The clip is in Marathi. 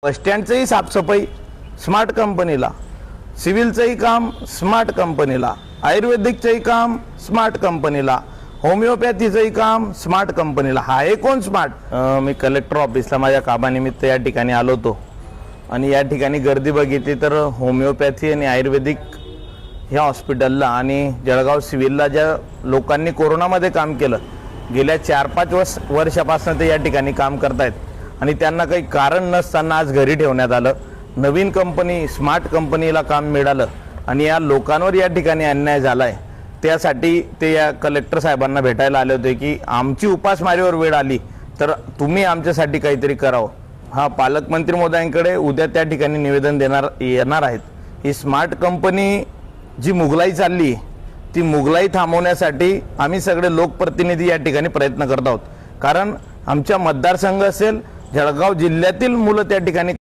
बस स्टँडचंही साफसफाई स्मार्ट कंपनीला, सिव्हिलचंही काम स्मार्ट कंपनीला, आयुर्वेदिकचंही काम स्मार्ट कंपनीला, होमिओपॅथीचंही काम स्मार्ट कंपनीला. हा आहे कोण स्मार्ट? मी कलेक्टर ऑफिसला माझ्या कामानिमित्त या ठिकाणी आलो होतो आणि या ठिकाणी गर्दी बघितली तर होमिओपॅथी आणि आयुर्वेदिक ह्या हॉस्पिटलला आणि जळगाव सिव्हिलला ज्या लोकांनी कोरोनामध्ये काम केलं, गेल्या 4-5 वर्षापासून ते या ठिकाणी काम करतायत आणि त्यांना काही कारण नसताना आज घरी ठेवण्यात आलं. नवीन कंपनी स्मार्ट कंपनीला काम मिळालं आणि या लोकांवर या ठिकाणी अन्याय झालाय. त्यासाठी ते या कलेक्टर साहेबांना भेटायला आले होते की आमची उपासमारीवर वेळ आली तर तुम्ही आमच्यासाठी काहीतरी करावं. हा पालकमंत्री महोदयांकडे उद्या त्या ठिकाणी निवेदन येणार आहेत. ही स्मार्ट कंपनी जी मुघलाई चालली ती मुघलाई थांबवण्यासाठी आम्ही सगळे लोकप्रतिनिधी या ठिकाणी प्रयत्न करत आहोत. कारण आमच्या मतदारसंघ असेल, जळगाव जिल्ह्यातील मुलं त्या ठिकाणी